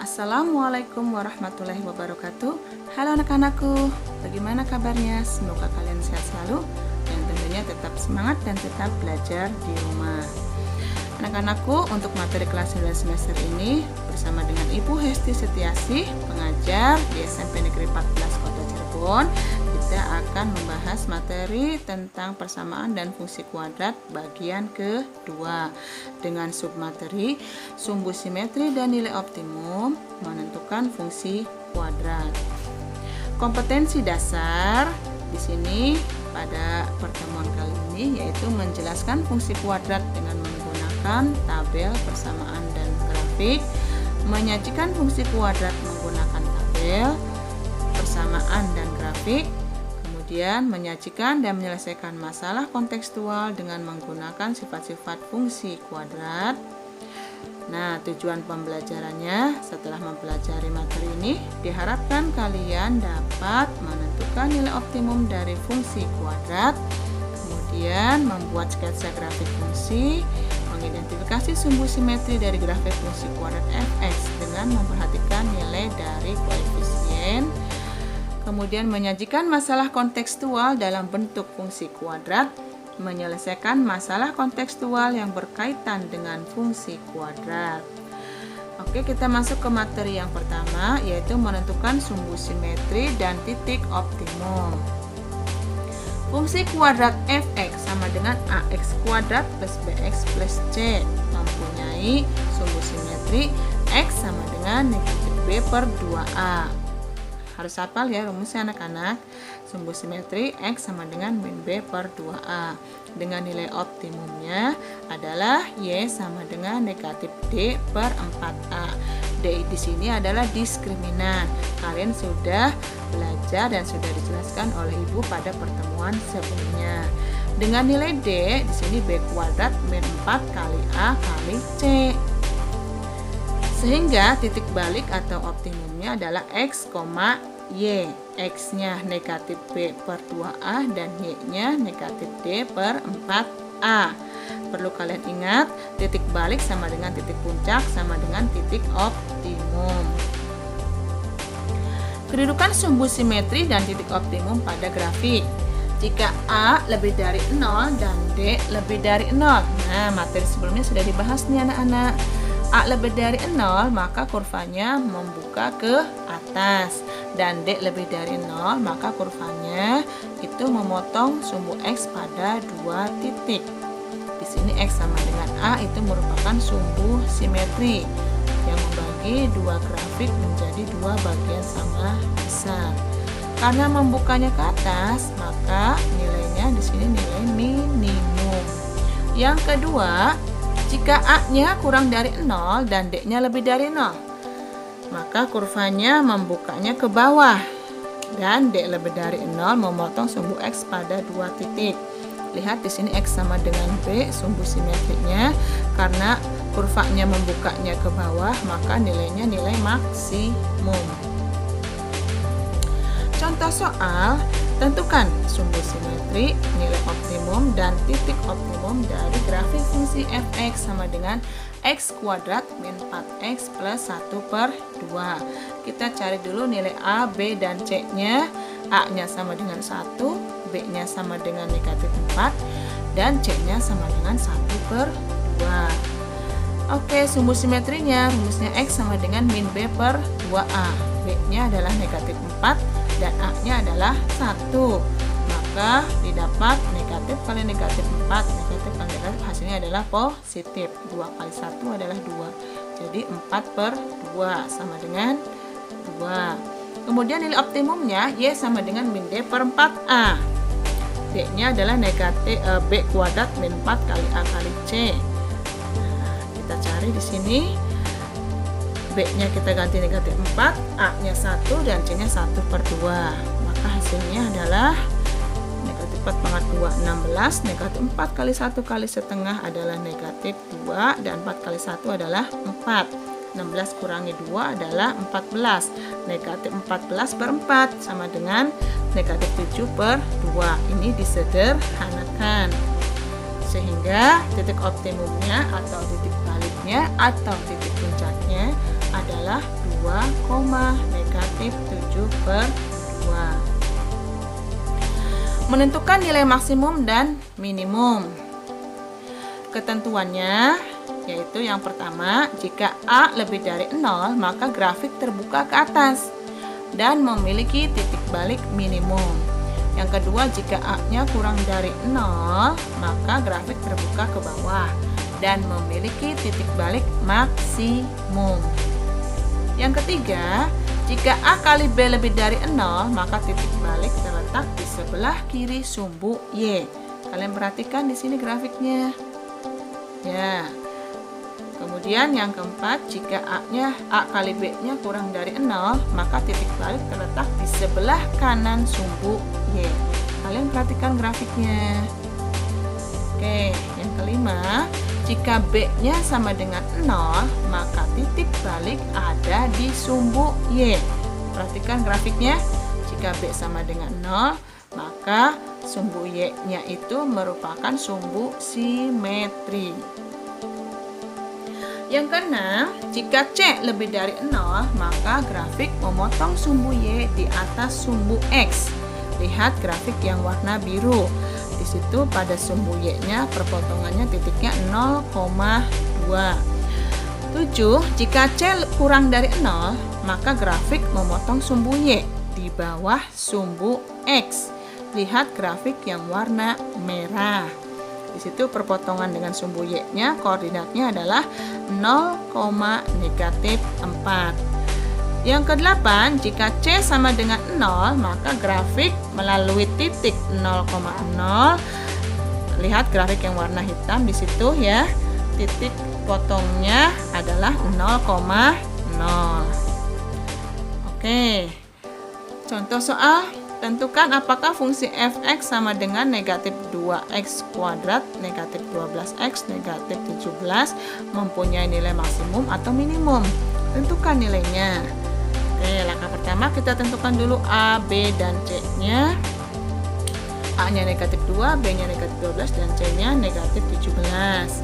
Assalamualaikum warahmatullahi wabarakatuh. Halo anak-anakku, bagaimana kabarnya? Semoga kalian sehat selalu dan tentunya tetap semangat dan tetap belajar di rumah. Anak-anakku, untuk materi kelas 9 semester ini bersama dengan Ibu Hesti Setiasih, pengajar di SMP Negeri 14 Kota Cirebon, kita akan membahas materi tentang persamaan dan fungsi kuadrat bagian kedua dengan submateri sumbu simetri dan nilai optimum menentukan fungsi kuadrat. Kompetensi dasar di sini pada pertemuan kali ini yaitu menjelaskan fungsi kuadrat dengan menggunakan tabel persamaan dan grafik, menyajikan fungsi kuadrat menggunakan tabel persamaan dan grafik, kemudian menyajikan dan menyelesaikan masalah kontekstual dengan menggunakan sifat-sifat fungsi kuadrat. Nah, tujuan pembelajarannya setelah mempelajari materi ini diharapkan kalian dapat menentukan nilai optimum dari fungsi kuadrat, kemudian membuat sketsa grafik fungsi, mengidentifikasi sumbu simetri dari grafik fungsi kuadrat fx dengan memperhatikan nilai dari koefisien, kemudian menyajikan masalah kontekstual dalam bentuk fungsi kuadrat, menyelesaikan masalah kontekstual yang berkaitan dengan fungsi kuadrat. Oke, kita masuk ke materi yang pertama, yaitu menentukan sumbu simetri dan titik optimum. Fungsi kuadrat fx sama dengan ax kuadrat plus bx plus c mempunyai sumbu simetri x sama dengan negatif b per 2a. Harus hafal ya rumusnya anak-anak. Sumbu simetri x sama dengan min b per 2a dengan nilai optimumnya adalah y sama dengan negatif d per 4a. D di sini adalah diskriminan. Kalian sudah belajar dan sudah dijelaskan oleh Ibu pada pertemuan sebelumnya. Dengan nilai D di sini b kuadrat min 4 kali a kali c. Sehingga titik balik atau optimumnya adalah x, y. X-nya negatif b per 2a dan y-nya negatif d per 4a. Perlu kalian ingat, titik balik sama dengan titik puncak sama dengan titik optimum. Kedudukan sumbu simetri dan titik optimum pada grafik. Jika A lebih dari 0 dan D lebih dari 0. Nah, materi sebelumnya sudah dibahas nih anak-anak. A lebih dari 0, maka kurvanya membuka ke atas. Dan D lebih dari 0, maka kurvanya itu memotong sumbu X pada 2 titik. Di sini X sama dengan A itu merupakan sumbu simetri yang membagi 2 grafik menjadi 2 bagian sama besar. Karena membukanya ke atas, maka nilainya di sini nilai minimum. Yang kedua, jika A-nya kurang dari 0 dan D-nya lebih dari 0, maka kurvanya membukanya ke bawah dan D lebih dari 0 memotong sumbu X pada 2 titik. Lihat di sini X sama dengan B sumbu simetrinya. Karena kurvanya membukanya ke bawah, maka nilainya nilai maksimum. Contoh soal, tentukan sumbu simetri, nilai optimum, dan titik optimum dari grafik fungsi fx sama dengan x kuadrat min 4x plus 1 per 2. Kita cari dulu nilai A, B, dan C-nya. A-nya sama dengan 1, B-nya sama dengan negatif 4, dan C-nya sama dengan 1 per 2. Oke, sumbu simetrinya, rumusnya X sama dengan min B per 2A. B-nya adalah negatif 4, dan A-nya adalah 1. Maka didapat negatif kali negatif 4, negatif kali negatif, hasilnya adalah positif. 2 kali 1 adalah 2. Jadi 4 per 2 sama dengan 2. Kemudian nilai optimumnya Y sama dengan min D per 4A. D-nya adalah negatif B kuadrat min 4 kali A kali C. Nah, kita cari di sini. B-nya kita ganti negatif 4, A-nya 1, dan C-nya 1 per 2. Maka hasilnya adalah negatif 4 pangkat 2, 16. Negatif 4 kali 1 kali setengah adalah negatif 2, dan 4 kali 1 adalah 4. 16 kurangi 2 adalah 14. Negatif 14 per 4 sama dengan negatif 7 per 2. Ini disederhanakan. Sehingga titik optimumnya atau titik baliknya atau titik puncaknya adalah 2, negatif 7/2. Menentukan nilai maksimum dan minimum. Ketentuannya yaitu yang pertama, jika A lebih dari 0, maka grafik terbuka ke atas dan memiliki titik balik minimum. Yang kedua, jika A-nya kurang dari 0, maka grafik terbuka ke bawah dan memiliki titik balik maksimum. Yang ketiga, jika A kali B lebih dari 0, maka titik balik terletak di sebelah kiri sumbu Y. Kalian perhatikan di sini grafiknya. Ya. Kemudian yang keempat, jika A kali B-nya kurang dari 0, maka titik balik terletak di sebelah kanan sumbu Y. Kalian perhatikan grafiknya. Oke, yang kelima, jika B-nya sama dengan 0, maka titik balik ada di sumbu Y. Perhatikan grafiknya. Jika B sama dengan 0, maka sumbu Y-nya itu merupakan sumbu simetri. Yang keenam, jika C lebih dari 0, maka grafik memotong sumbu Y di atas sumbu X. Lihat grafik yang warna biru. Di situ pada sumbu Y-nya perpotongannya titiknya 0,2. 7. Jika C kurang dari 0, maka grafik memotong sumbu Y di bawah sumbu X. Lihat grafik yang warna merah. Di situ perpotongan dengan sumbu Y-nya koordinatnya adalah 0,-4. Yang ke-8, jika C sama dengan 0, maka grafik melalui titik 0,0. Lihat grafik yang warna hitam di situ ya. Titik potongnya adalah 0,0. Oke. Contoh soal. Tentukan apakah fungsi f(x) sama dengan negatif 2x kuadrat, negatif 12x, negatif 17 mempunyai nilai maksimum atau minimum. Tentukan nilainya. Oke, langkah pertama kita tentukan dulu A, B, dan C-nya. A-nya negatif 2, B-nya negatif 12, dan C-nya negatif 17.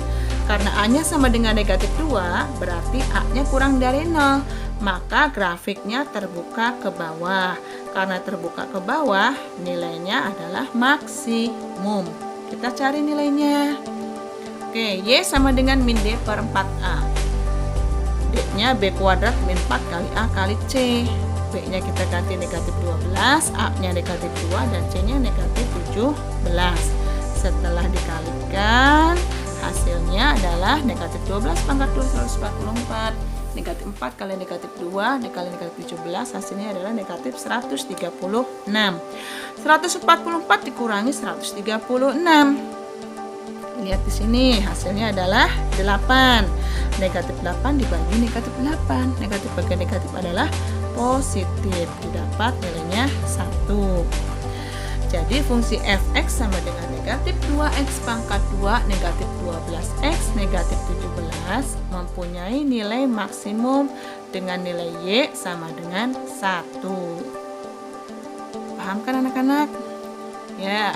Karena A-nya sama dengan negatif 2, berarti A-nya kurang dari 0. Maka grafiknya terbuka ke bawah. Karena terbuka ke bawah, nilainya adalah maksimum. Kita cari nilainya. Oke, Y sama dengan min D per 4A. D-nya B kuadrat min 4 kali A kali C. B-nya kita ganti negatif 12, A-nya negatif 2, dan C-nya negatif 17. Setelah dikalikan, hasilnya adalah negatif 12 pangkat 2, 144. Negatif 4 kali negatif 2 dikali negatif 17, hasilnya adalah negatif 136. 144 dikurangi 136. Lihat di sini, hasilnya adalah 8. Negatif 8 dibagi negatif 8. Negatif bagi negatif adalah positif. Didapat nilainya 1. Jadi fungsi f(x) sama dengan negatif 2x pangkat 2 negatif 12x negatif 17 mempunyai nilai maksimum dengan nilai Y sama dengan 1. Paham kan anak-anak? Ya,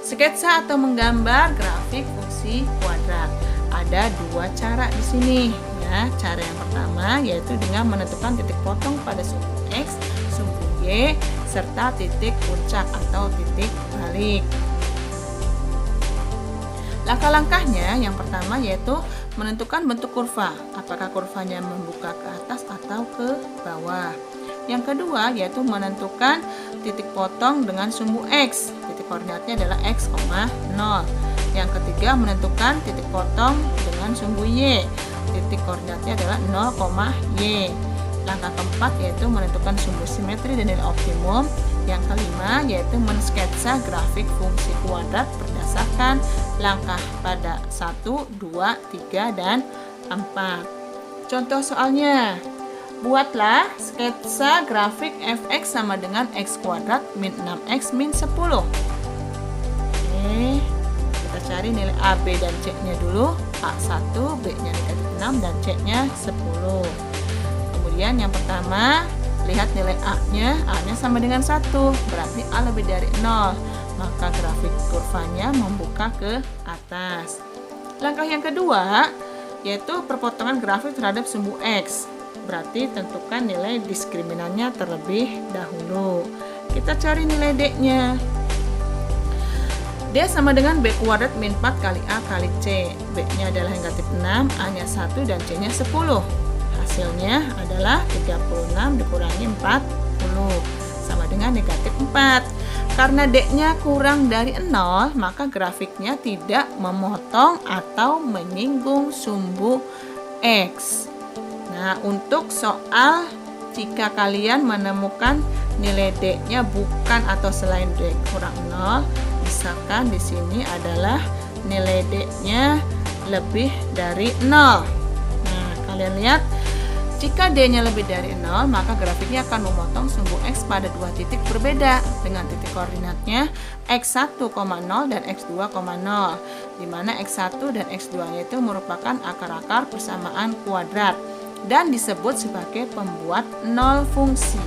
sketsa atau menggambar grafik fungsi kuadrat. Ada dua cara di sini. Ya, cara yang pertama yaitu dengan menentukan titik potong pada sumbu X, sumbu Y, serta titik puncak atau titik balik. Langkah-langkahnya yang pertama yaitu menentukan bentuk kurva. Apakah kurvanya membuka ke atas atau ke bawah. Yang kedua yaitu menentukan titik potong dengan sumbu X. Titik koordinatnya adalah X, 0. Yang ketiga menentukan titik potong dengan sumbu Y. Titik koordinatnya adalah 0,Y. Langkah keempat yaitu menentukan sumbu simetri dan nilai optimum. Yang kelima yaitu mensketsa grafik fungsi kuadrat berdasarkan langkah pada 1, 2, 3, dan 4. Contoh soalnya. Buatlah sketsa grafik f(x) sama dengan x kuadrat min 6x min 10. Oke, kita cari nilai A, B, dan C-nya dulu. A1, B-nya negatif 6, dan C-nya 10. Kemudian yang pertama, lihat nilai A-nya. A-nya sama dengan 1, berarti A lebih dari 0. Maka grafik kurvanya membuka ke atas. Langkah yang kedua, yaitu perpotongan grafik terhadap sumbu X. Berarti tentukan nilai diskriminannya terlebih dahulu. Kita cari nilai D-nya. D sama dengan B kuadrat min 4 kali A kali C. B-nya adalah negatif 6, A-nya 1, dan C-nya 10. Hasilnya adalah 36 dikurangi 40 sama dengan negatif 4. Karena D-nya kurang dari 0, maka grafiknya tidak memotong atau menyinggung sumbu X. Nah, untuk soal jika kalian menemukan nilai D-nya bukan atau selain D kurang 0, misalkan di sini adalah nilai D-nya lebih dari 0. Nah, kalian lihat jika D-nya lebih dari 0, maka grafiknya akan memotong sumbu X pada dua titik berbeda dengan titik koordinatnya X1,0 dan X2,0, di mana X1 dan X2-nya itu merupakan akar-akar persamaan kuadrat dan disebut sebagai pembuat nol fungsi.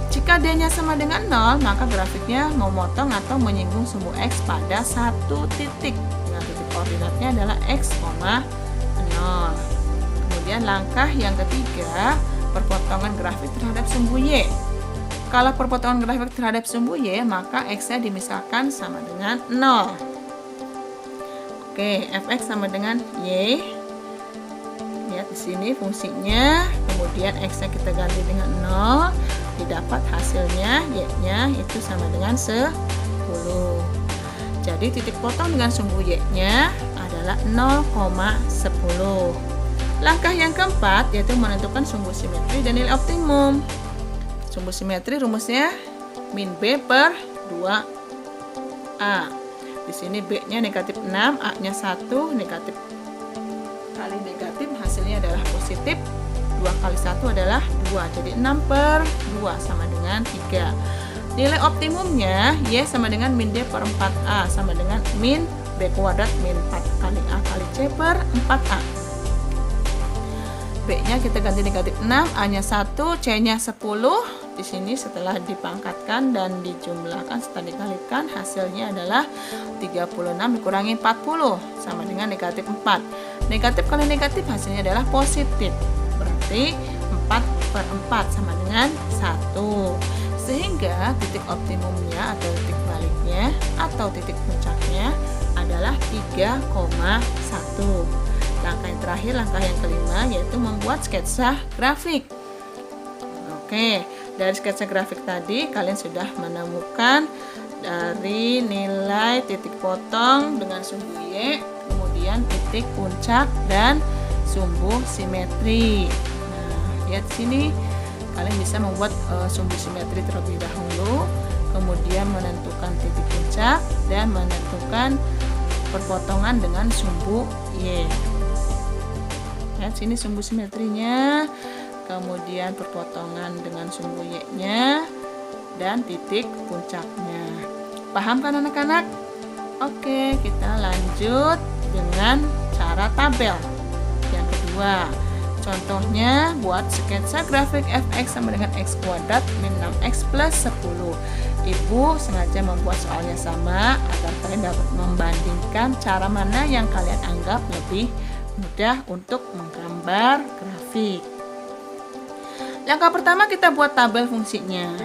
Jika D-nya sama dengan 0, maka grafiknya memotong atau menyinggung sumbu X pada satu titik dengan titik koordinatnya adalah X,0. Kemudian langkah yang ketiga, perpotongan grafik terhadap sumbu Y. Kalau perpotongan grafik terhadap sumbu Y, maka X-nya dimisahkan sama dengan 0. Oke, fx sama dengan Y. Lihat di sini fungsinya, kemudian X-nya kita ganti dengan 0, didapat hasilnya Y-nya itu sama dengan 10. Jadi titik potong dengan sumbu Y-nya adalah 0,10. Langkah yang keempat yaitu menentukan sumbu simetri dan nilai optimum. Sumbu simetri rumusnya min B per 2A. Di sini B-nya negatif 6, A-nya 1, negatif kali negatif hasilnya adalah positif. 2 kali 1 adalah 2, jadi 6 per 2 sama dengan 3. Nilai optimumnya Y sama dengan min D per 4A sama dengan min B kuadrat min 4 kali A kali C per 4A. B-nya kita ganti negatif 6, A-nya 1, C-nya 10. Di sini setelah dipangkatkan dan dijumlahkan setelah dikalikan, hasilnya adalah 36 dikurangi 40 sama dengan negatif 4. Negatif kali negatif hasilnya adalah positif. Berarti 4 per 4 sama dengan 1. Sehingga titik optimumnya atau titik baliknya atau titik puncaknya adalah 3,1. Langkah yang terakhir, langkah yang kelima, yaitu membuat sketsa grafik. Oke, dari sketsa grafik tadi kalian sudah menemukan dari nilai titik potong dengan sumbu Y, kemudian titik puncak dan sumbu simetri. Nah, lihat sini kalian bisa membuat sumbu simetri terlebih dahulu, kemudian menentukan titik puncak dan menentukan perpotongan dengan sumbu Y. Lihat sini sumbu simetrinya, kemudian perpotongan dengan sumbu Y-nya, dan titik puncaknya. Paham kan anak-anak? Oke, kita lanjut dengan cara tabel. Yang kedua, contohnya buat sketsa grafik fx sama dengan x kuadrat min 6x plus 10. Ibu sengaja membuat soalnya sama agar kalian dapat membandingkan cara mana yang kalian anggap lebih mudah untuk menggambar grafik. Langkah pertama kita buat tabel fungsinya.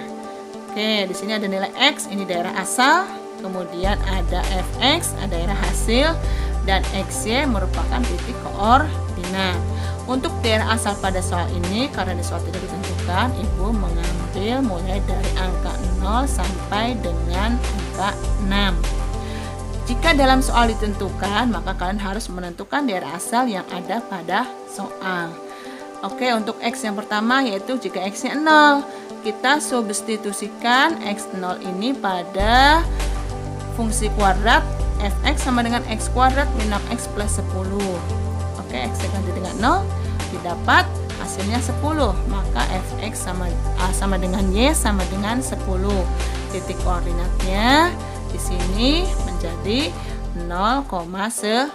Oke, di sini ada nilai X, ini daerah asal, kemudian ada fx, ada daerah hasil, dan xy merupakan titik koordinat. Untuk daerah asal pada soal ini, karena di soal tidak ditentukan, Ibu mengambil mulai dari angka 0 sampai dengan angka 6. Jika dalam soal ditentukan, maka kalian harus menentukan daerah asal yang ada pada soal. Oke, untuk X yang pertama yaitu jika X-nya 0, kita substitusikan X0 ini pada fungsi kuadrat fx sama dengan x kuadrat min 6x plus 10. Oke, X ganti dengan 0, didapat hasilnya 10, maka fx sama dengan Y sama dengan 10. Titik koordinatnya di sini menjadi 0,10.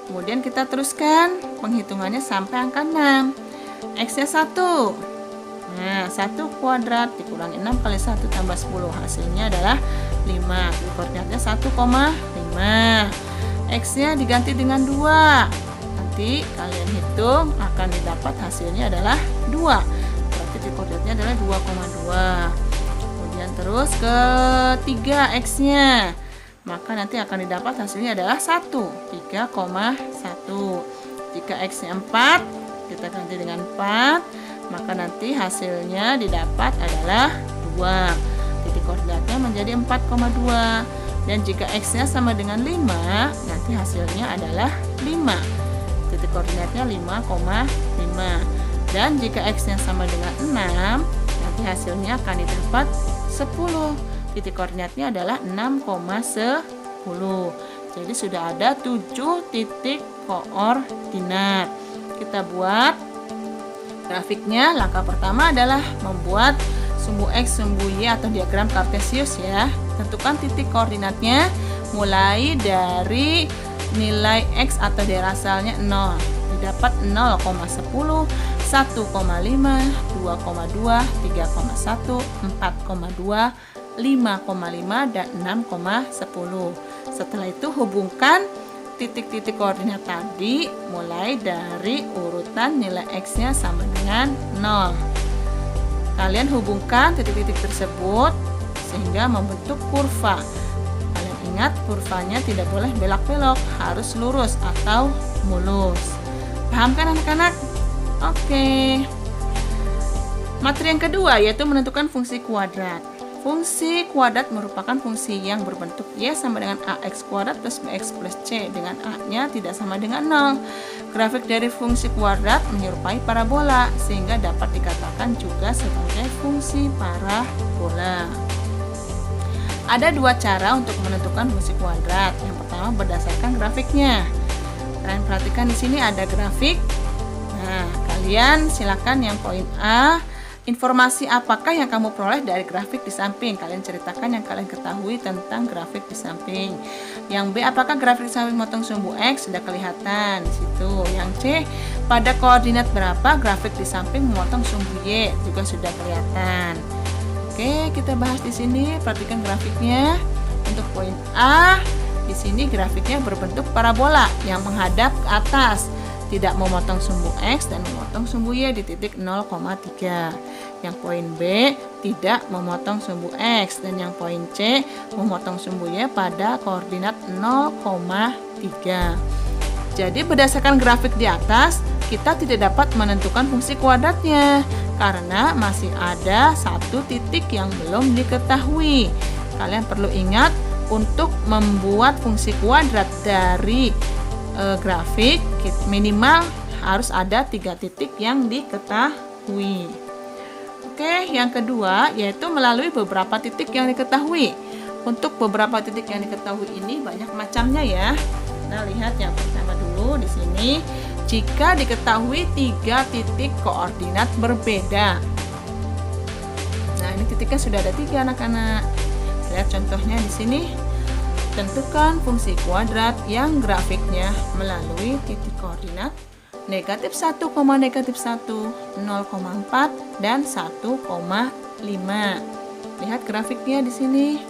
Kemudian kita teruskan penghitungannya sampai angka 6. X-nya 1. Nah, 1 kuadrat dikurangi 6 kali 1 tambah 10. Hasilnya adalah 5. Titik koordinatnya 1,5. X-nya diganti dengan 2. nanti kalian hitung akan didapat hasilnya adalah 2. Berarti titik koordinatnya adalah 2,2. Kemudian terus ke 3x-nya. Maka nanti akan didapat hasilnya adalah 1, 3,1. Jika x-nya 4, kita ganti dengan 4, maka nanti hasilnya didapat adalah 2. Titik koordinatnya menjadi 4,2. Dan jika x-nya sama dengan 5, nanti hasilnya adalah 5. Titik koordinatnya 5,5. Dan jika x-nya sama dengan 6, nanti hasilnya akan didapat 10. Titik koordinatnya adalah 6,10. Jadi sudah ada 7 titik koordinat. Kita buat grafiknya. Langkah pertama adalah membuat sumbu X, sumbu Y atau diagram kartesius ya. Tentukan titik koordinatnya mulai dari nilai X atau dari asalnya 0. Didapat 0,10, 1,5, 2,2, 3,1, 4,2, 5,5 dan 6,10. Setelah itu hubungkan titik-titik koordinat tadi mulai dari urutan nilai X-nya sama dengan 0. Kalian hubungkan titik-titik tersebut sehingga membentuk kurva. Kalian ingat kurvanya tidak boleh belok-belok, harus lurus atau mulus. Paham kan anak-anak? Oke. Materi yang kedua yaitu menentukan fungsi kuadrat. Fungsi kuadrat merupakan fungsi yang berbentuk Y sama dengan AX kuadrat plus BX plus C dengan A-nya tidak sama dengan 0. Grafik dari fungsi kuadrat menyerupai parabola sehingga dapat dikatakan juga sebagai fungsi parabola. Ada 2 cara untuk menentukan fungsi kuadrat. Yang pertama berdasarkan grafiknya. Kalian perhatikan di sini ada grafik. Nah, kalian silakan yang poin A. Informasi apakah yang kamu peroleh dari grafik di samping? Kalian ceritakan yang kalian ketahui tentang grafik di samping. Yang B, apakah grafik di samping memotong sumbu X? Sudah kelihatan di situ. Yang C, pada koordinat berapa grafik di samping memotong sumbu Y? Juga sudah kelihatan. Oke, kita bahas di sini. Perhatikan grafiknya. Untuk poin A, di sini grafiknya berbentuk parabola yang menghadap ke atas. Tidak memotong sumbu X dan memotong sumbu Y di titik 0,3. Yang poin B tidak memotong sumbu X dan yang poin C memotong sumbu Y pada koordinat 0,3. Jadi berdasarkan grafik di atas, kita tidak dapat menentukan fungsi kuadratnya karena masih ada 1 titik yang belum diketahui. Kalian perlu ingat untuk membuat fungsi kuadrat dari grafik minimal harus ada 3 titik yang diketahui. Oke, yang kedua yaitu melalui beberapa titik yang diketahui. Untuk beberapa titik yang diketahui ini banyak macamnya ya. Nah, lihat yang pertama dulu di sini. Jika diketahui 3 titik koordinat berbeda. Nah, ini titiknya sudah ada 3 anak-anak. Lihat contohnya di sini. Tentukan fungsi kuadrat yang grafiknya melalui titik koordinat negatif 1, negatif 1, 0,4, dan 1,5. Lihat grafiknya di sini.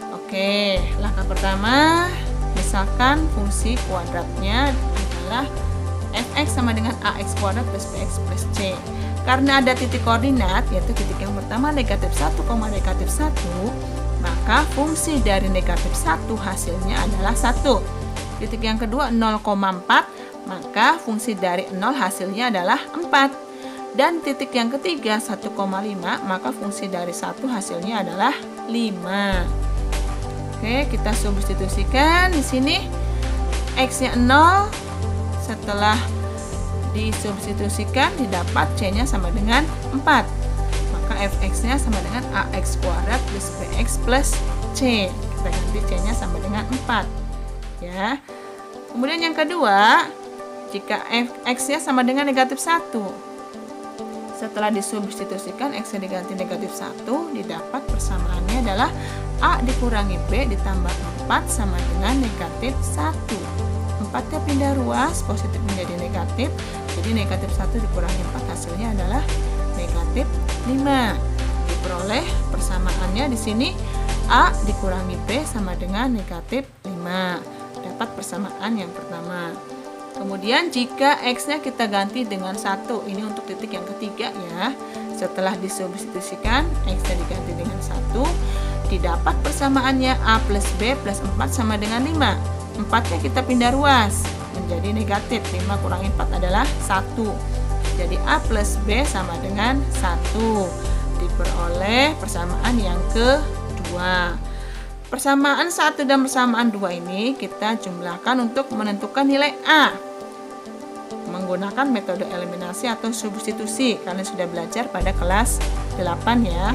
Oke, langkah pertama, misalkan fungsi kuadratnya adalah fx sama dengan ax kuadrat plus bx plus c. Karena ada titik koordinat, yaitu titik yang pertama negatif 1, negatif 1, maka fungsi dari negatif 1 hasilnya adalah 1. Titik yang kedua 0,4, maka fungsi dari 0 hasilnya adalah 4. Dan titik yang ketiga 1,5, maka fungsi dari 1 hasilnya adalah 5. Oke, kita substitusikan di sini. X-nya 0, setelah disubstitusikan didapat C-nya sama dengan 4. Maka fx-nya sama dengan ax kuadrat plus bx plus c. Kita ganti c-nya sama dengan 4 ya. Kemudian yang kedua, jika fx-nya sama dengan negatif 1, setelah disubstitusikan x-nya diganti negatif 1, didapat persamaannya adalah a dikurangi b ditambah 4 sama dengan negatif 1. 4-nya pindah ruas, positif menjadi negatif, jadi negatif 1 dikurangi 4 hasilnya adalah negatif 5. Diperoleh persamaannya di sini A dikurangi B sama dengan negatif 5. Dapat persamaan yang pertama. Kemudian jika X-nya kita ganti dengan 1, ini untuk titik yang ketiga ya. Setelah disubstitusikan, X-nya diganti dengan 1, didapat persamaannya A plus B plus 4 sama dengan 5. 4-nya kita pindah ruas, menjadi negatif. 5 kurangi 4 adalah 1. Jadi A plus B sama dengan 1. Diperoleh persamaan yang kedua. Persamaan 1 dan persamaan 2 ini kita jumlahkan untuk menentukan nilai A menggunakan metode eliminasi atau substitusi. Kalian sudah belajar pada kelas 8 ya.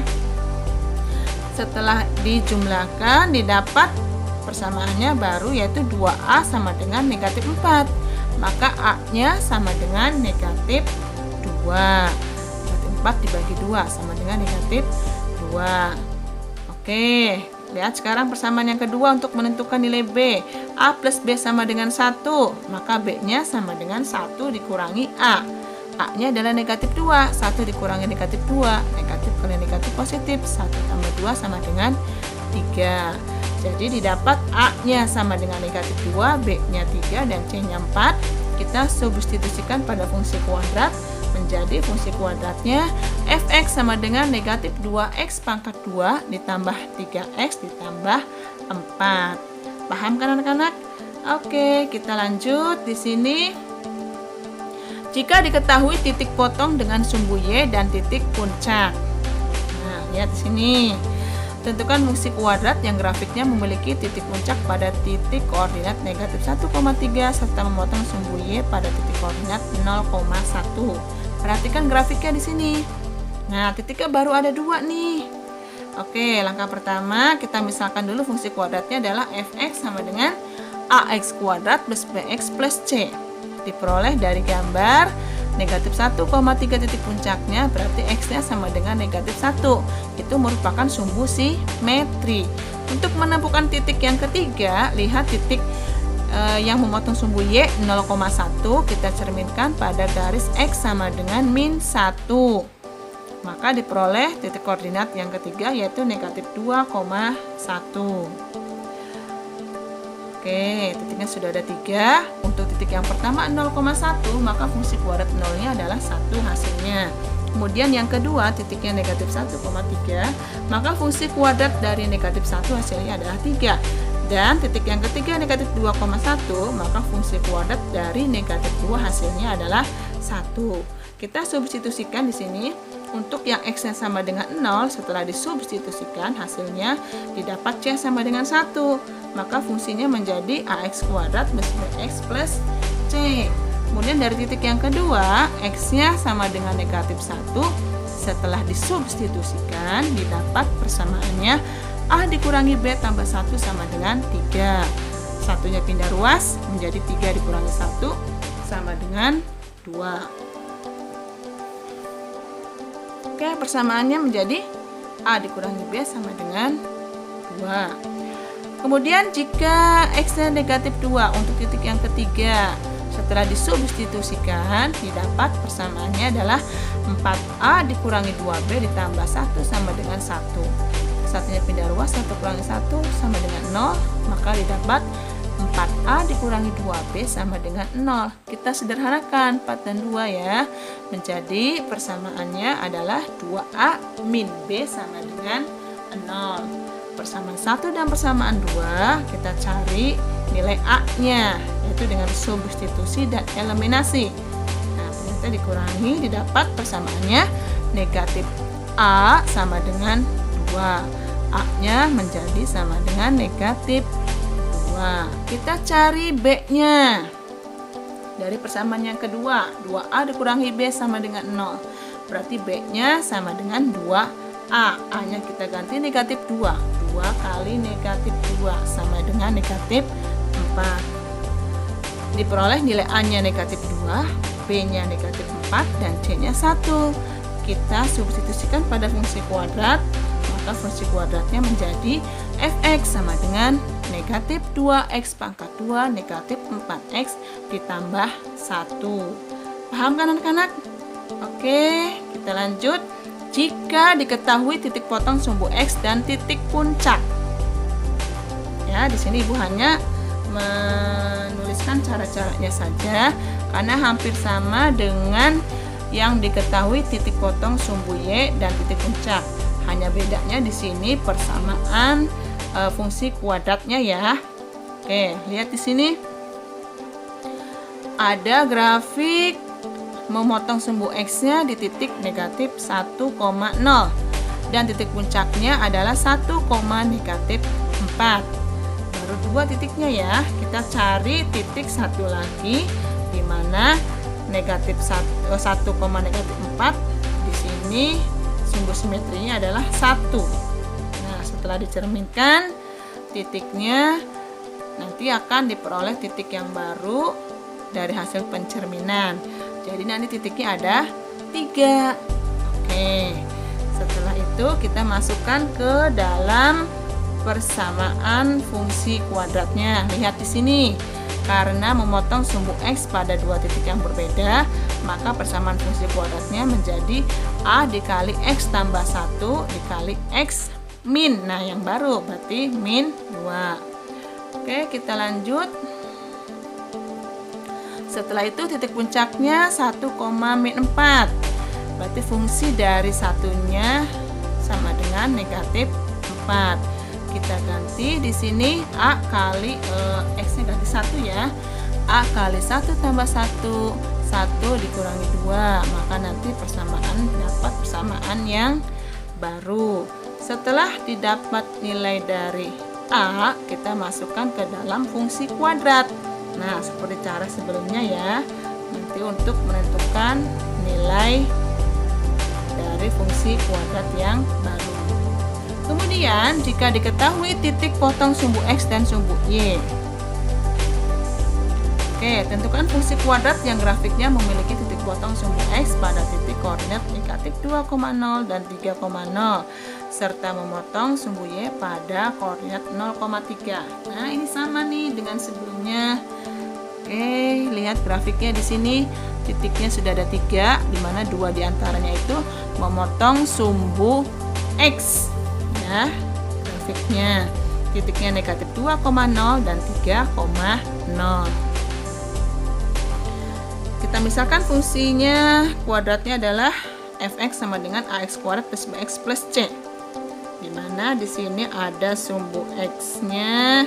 Setelah dijumlahkan didapat persamaannya baru, yaitu 2A sama dengan negatif 4. Maka A-nya sama dengan negatif 2. Negatif 4 dibagi 2 sama dengan negatif 2. Oke, lihat sekarang persamaan yang kedua untuk menentukan nilai B. A plus B sama dengan 1, maka B-nya sama dengan 1 dikurangi A. A-nya adalah negatif 2, 1 dikurangi negatif 2, negatif kali negatif positif, 1 tambah 2 sama dengan 3. Jadi didapat A-nya sama dengan negatif 2, B-nya 3, dan C-nya 4. Kita substitusikan pada fungsi kuadrat, menjadi fungsi kuadratnya fx sama dengan negatif 2x pangkat 2 ditambah 3x ditambah 4. Paham kan anak-anak? Oke, kita lanjut di sini. Jika diketahui titik potong dengan sumbu Y dan titik puncak. Nah, lihat di sini. Tentukan fungsi kuadrat yang grafiknya memiliki titik puncak pada titik koordinat negatif 1,3 serta memotong sumbu Y pada titik koordinat 0,1. Perhatikan grafiknya di sini. Nah, titiknya baru ada 2 nih. Oke, langkah pertama kita misalkan dulu fungsi kuadratnya adalah fx sama dengan ax kuadrat plus bx plus c. Diperoleh dari gambar negatif 1,3 titik puncaknya, berarti x-nya sama dengan negatif 1. Itu merupakan sumbu simetri. Untuk menemukan titik yang ketiga, lihat titik yang memotong sumbu Y 0,1 kita cerminkan pada garis X sama dengan min 1. Maka diperoleh titik koordinat yang ketiga, yaitu negatif 2,1. Oke, titiknya sudah ada 3. Untuk titik yang pertama 0,1, maka fungsi kuadrat 0-nya adalah 1 hasilnya. Kemudian yang kedua titiknya negatif 1,3, maka fungsi kuadrat dari negatif 1 hasilnya adalah 3. Dan titik yang ketiga negatif 2,1, maka fungsi kuadrat dari negatif 2 hasilnya adalah 1. Kita substitusikan di sini. Untuk yang x-nya sama dengan 0, setelah disubstitusikan hasilnya didapat c sama dengan 1. Maka fungsinya menjadi ax kuadrat plus bx plus c. Kemudian dari titik yang kedua, x-nya sama dengan negatif 1. Setelah disubstitusikan didapat persamaannya A dikurangi B tambah 1 sama dengan 3. Satunya pindah ruas menjadi 3 dikurangi 1 sama dengan 2. Oke, persamaannya menjadi A dikurangi B sama dengan 2. Kemudian jika X-nya negatif 2 untuk titik yang ketiga, setelah disubstitusikan didapat persamaannya adalah 4A dikurangi 2B ditambah 1 sama dengan 1. Satunya pindah ruas, 1 kurangi 1 sama dengan 0, maka didapat 4A dikurangi 2B sama dengan 0. Kita sederhanakan 4 dan 2 ya. Menjadi persamaannya adalah 2A min B sama dengan 0. Persamaan 1 dan persamaan 2 kita cari nilai A-nya, yaitu dengan substitusi dan eliminasi. Nah, ternyata dikurangi didapat persamaannya negatif A sama dengan 2. A-nya menjadi sama dengan negatif 2. Kita cari B-nya. Dari persamaan yang kedua, 2A dikurangi B sama dengan 0. Berarti B-nya sama dengan 2A. A-nya kita ganti negatif 2. 2 kali negatif 2 sama dengan negatif 4. Diperoleh nilai A-nya negatif 2, B-nya negatif 4, dan C-nya 1. Kita substitusikan pada fungsi kuadrat, maka fungsi kuadratnya menjadi fx sama dengan negatif 2x pangkat 2 negatif 4x ditambah 1. Paham kan anak-anak? Oke, kita lanjut. Jika diketahui titik potong sumbu X dan titik puncak. Ya, di sini Ibu hanya menuliskan menambahkan cara-caranya saja karena hampir sama dengan yang diketahui titik potong sumbu Y dan titik puncak. Hanya bedanya di sini persamaan fungsi kuadratnya ya. Oke, lihat di sini ada grafik memotong sumbu X-nya di titik negatif 1,0 dan titik puncaknya adalah 1, negatif 4. Baru dua titiknya ya. Kita cari titik satu lagi di mana negatif 1, negatif 4. Di sini sumbu simetrinya adalah 1. Nah, setelah dicerminkan titiknya nanti akan diperoleh titik yang baru dari hasil pencerminan. Jadi nanti titiknya ada 3. Oke. Setelah itu kita masukkan ke dalam persamaan fungsi kuadratnya. Lihat di sini. Karena memotong sumbu X pada dua titik yang berbeda, maka persamaan fungsi kuadratnya menjadi A dikali X tambah 1 dikali X min. Nah, yang baru berarti min 2. Oke, kita lanjut. Setelah itu titik puncaknya 1, min 4. Berarti fungsi dari satunya sama dengan negatif 4. Kita ganti di sini A kali X-nya ganti 1 ya. A kali 1 tambah 1, 1 dikurangi 2. Maka nanti dapat persamaan yang baru. Setelah didapat nilai dari A, kita masukkan ke dalam fungsi kuadrat. Nah, seperti cara sebelumnya ya. Nanti untuk menentukan nilai dari fungsi kuadrat yang baru. Kemudian, jika diketahui titik potong sumbu X dan sumbu Y. Oke, tentukan fungsi kuadrat yang grafiknya memiliki titik potong sumbu X pada titik koordinat negatif 2,0 dan 3,0 serta memotong sumbu Y pada koordinat 0,3. Nah, ini sama nih dengan sebelumnya. Oke, lihat grafiknya di sini. Titiknya sudah ada 3, di mana 2 diantaranya itu memotong sumbu X. Ya, grafiknya titiknya negatif 2,0 dan 3,0. Kita misalkan fungsinya kuadratnya adalah fx sama dengan ax kuadrat plus bx plus c. Di mana di sini ada sumbu x-nya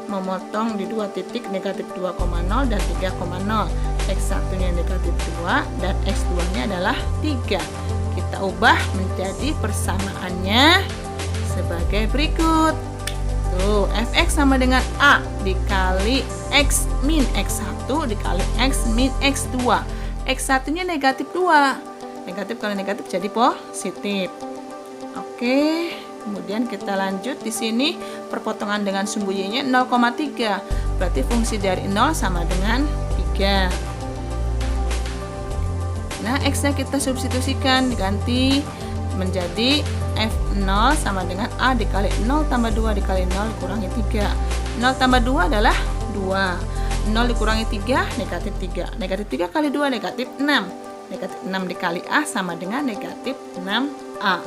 memotong di dua titik negatif 2,0 dan 3,0. X1-nya negatif 2 dan X2-nya adalah 3. Kita ubah menjadi persamaannya sebagai berikut. Tuh, fx sama dengan A dikali X min X1 dikali X min X2. X1-nya negatif 2. Negatif kali negatif jadi positif. Oke. Kemudian kita lanjut di sini perpotongan dengan sumbu Y-nya 0,3. Berarti fungsi dari 0 sama dengan 3. Nah, X-nya kita substitusikan, diganti menjadi F0 sama dengan A dikali 0 tambah 2 dikali 0 dikurangi 3. 0 tambah 2 adalah 2. 0 dikurangi 3, negatif 3. Negatif 3 kali 2, negatif 6. Negatif 6 dikali A sama dengan negatif 6A.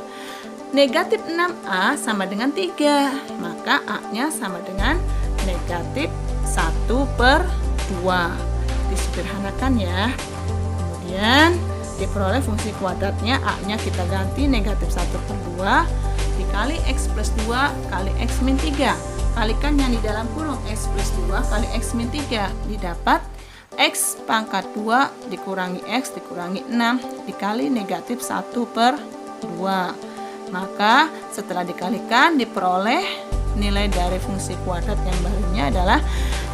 Negatif 6A sama dengan 3, maka A-nya sama dengan negatif 1/2. Disederhanakan ya. Kemudian diperoleh fungsi kuadratnya, A-nya kita ganti negatif 1/2 dikali X plus 2 kali X min 3. Kalikan yang di dalam kurung X plus 2 kali X min 3. Didapat X pangkat 2 dikurangi X dikurangi 6 dikali negatif 1/2. Maka setelah dikalikan diperoleh nilai dari fungsi kuadrat yang barunya adalah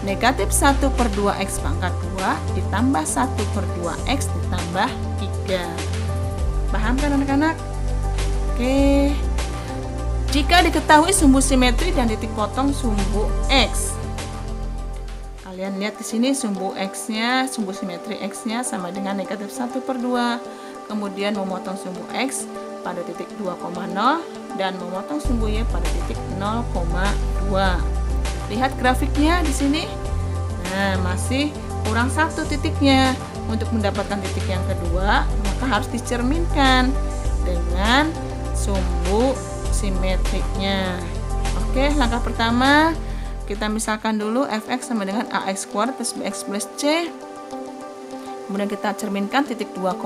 negatif 1/2 X pangkat 2 ditambah 1/2 X ditambah 3. Paham kan anak-anak? Oke. Jika diketahui sumbu simetri dan titik potong sumbu X. Kalian lihat di sini sumbu X-nya, sumbu simetri X-nya sama dengan negatif 1/2. Kemudian memotong sumbu X pada titik 2,0 dan memotong sumbu Y pada titik 0,2. Lihat grafiknya di sini. Nah, masih kurang 1 titiknya. Untuk mendapatkan titik yang kedua, maka harus dicerminkan dengan sumbu simetriknya. Oke, langkah pertama kita misalkan dulu fx sama dengan ax kuadrat plus bx plus c. Kemudian kita cerminkan titik 2,0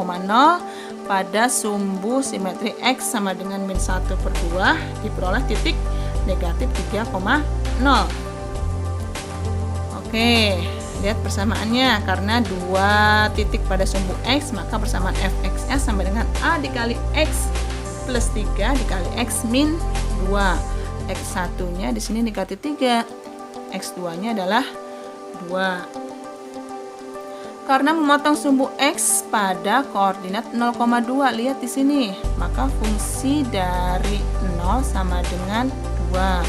pada sumbu simetri x sama dengan min 1 per 2 diperoleh titik negatif 3,0. Oke, lihat persamaannya. Karena 2 titik pada sumbu x, maka persamaan fx-nya sama dengan a dikali x plus 3 dikali x min 2. X1-nya di sini negatif 3, x2-nya adalah 2. Karena memotong sumbu x pada koordinat 0,2, lihat di sini, maka fungsi dari 0 sama dengan 2.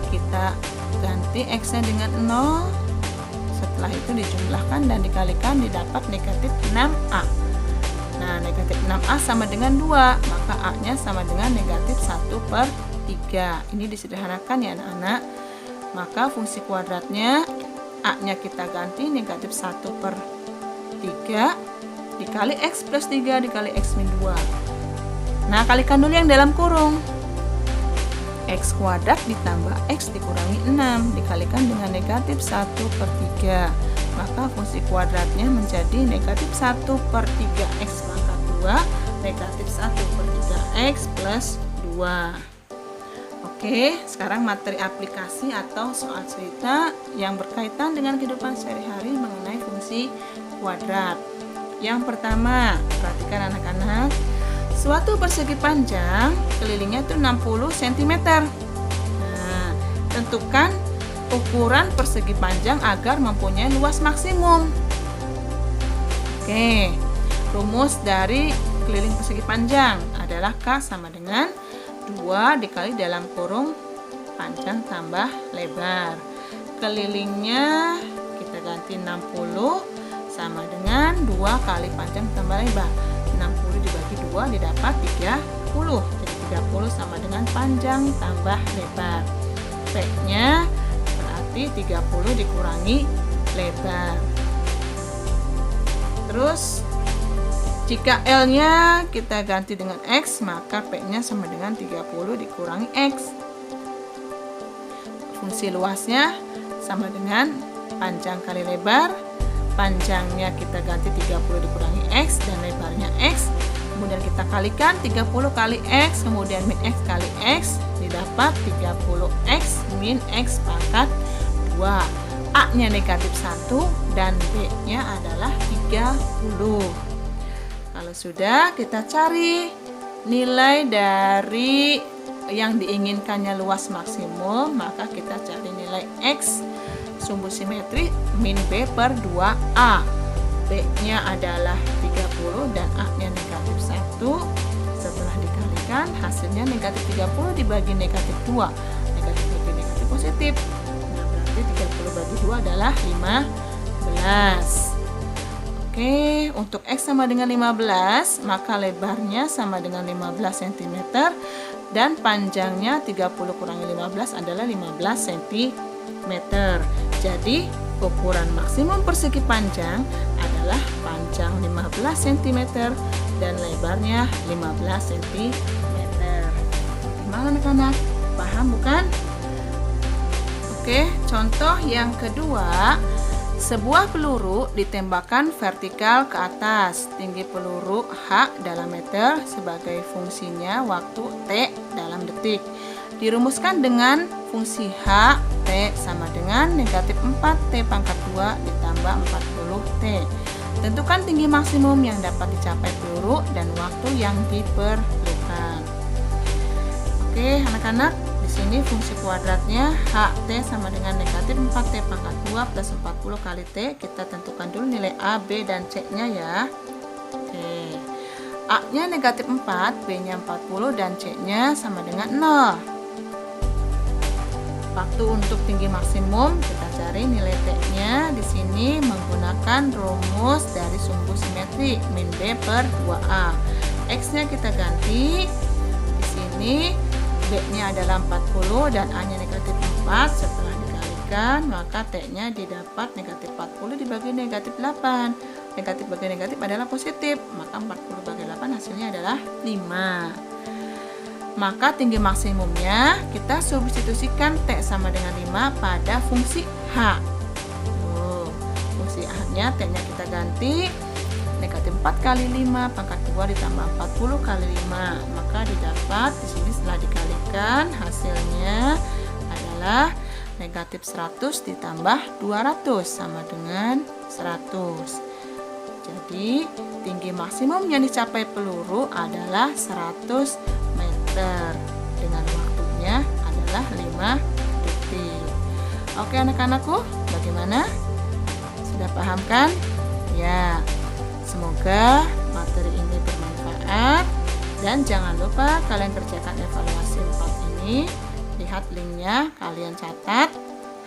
Kita ganti x-nya dengan 0. Setelah itu dijumlahkan dan dikalikan, didapat negatif 6a. Nah, negatif 6a sama dengan 2, maka a-nya sama dengan negatif 1 per 3. Ini disederhanakan ya anak-anak. Maka fungsi kuadratnya, a-nya kita ganti negatif 1 per 3 dikali x plus 3 dikali x min 2. Nah, kalikan dulu yang dalam kurung. X kuadrat ditambah x dikurangi 6 dikalikan dengan negatif 1 per 3. Maka fungsi kuadratnya menjadi negatif 1 per 3x pangkat 2 negatif 1 per 3x plus 2. Oke, sekarang materi aplikasi atau soal cerita yang berkaitan dengan kehidupan sehari-hari mengenai fungsi kuadrat. Yang pertama, perhatikan anak-anak. Suatu persegi panjang kelilingnya itu 60 cm. Nah, tentukan ukuran persegi panjang agar mempunyai luas maksimum. Oke, rumus dari keliling persegi panjang adalah K sama dengan 2 dikali dalam kurung panjang tambah lebar. Kelilingnya kita ganti 60 sama dengan 2 kali panjang tambah lebar. 60 dibagi 2 didapat 30. Jadi 30 sama dengan panjang tambah lebar. P-nya berarti 30 dikurangi lebar. Terus jika L-nya kita ganti dengan X, maka P-nya sama dengan 30 dikurangi X. Fungsi luasnya sama dengan panjang kali lebar. Panjangnya kita ganti 30 dikurangi X dan lebarnya X. Kemudian kita kalikan 30 kali X, kemudian min X kali X, didapat 30X min X pangkat 2. A-nya negatif 1 dan B-nya adalah 30. Kalau sudah, kita cari nilai dari yang diinginkannya luas maksimum, maka kita cari nilai X sumbu simetri min B per 2A. B-nya adalah 30 dan A-nya negatif 1. Setelah dikalikan, hasilnya negatif 30 dibagi negatif 2. Negatif bagi negatif positif. Nah, berarti 30 bagi 2 adalah 15. Oke, untuk X sama dengan 15, maka lebarnya sama dengan 15 cm dan panjangnya 30 kurangi 15 adalah 15 cm. Jadi, ukuran maksimum persegi panjang adalah panjang 15 cm dan lebarnya 15 cm. Gimana anak-anak? Paham bukan? Oke, contoh yang kedua. Sebuah peluru ditembakkan vertikal ke atas. Tinggi peluru H dalam meter sebagai fungsinya waktu T dalam detik. Dirumuskan dengan fungsi H T sama dengan negatif 4T pangkat 2 ditambah 40T. Tentukan tinggi maksimum yang dapat dicapai peluru dan waktu yang diperlukan. Oke, anak-anak, di sini fungsi kuadratnya HT sama dengan negatif 4T pangkat 2 plus 40 kali T. Kita tentukan dulu nilai A, B, dan C-nya ya. Oke. A-nya negatif 4, B-nya 40, dan C-nya sama dengan 0. Waktu untuk tinggi maksimum, kita cari nilai T-nya di sini menggunakan rumus dari sumbu simetri min B per 2A. X-nya kita ganti. Di sini B-nya adalah 40 dan A-nya negatif 4. Setelah dikalikan, maka T-nya didapat negatif 40 dibagi negatif 8. Negatif bagi negatif adalah positif, maka 40 bagi 8 hasilnya adalah 5. maka tinggi maksimumnya kita substitusikan T sama dengan 5 pada fungsi H. Tuh, fungsi H-nya T-nya kita ganti negatif 4 kali 5 pangkat 2 ditambah 40 kali 5. Maka didapat di sini setelah dikalikan hasilnya adalah negatif 100 ditambah 200 sama dengan 100. Jadi tinggi maksimum yang dicapai peluru adalah 100 meter dengan waktunya adalah 5 detik. Oke anak-anakku, bagaimana? Sudah paham kan? Ya, semoga materi ini bermanfaat dan jangan lupa kalian kerjakan evaluasi 4 ini. Lihat linknya, kalian catat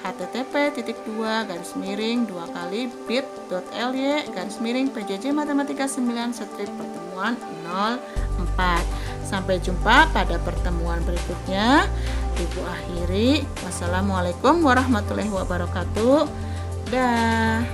http://bit.ly/pjj matematika 9 pertemuan 04. Sampai jumpa pada pertemuan berikutnya. Ibu akhiri, wassalamualaikum warahmatullahi wabarakatuh. Dah.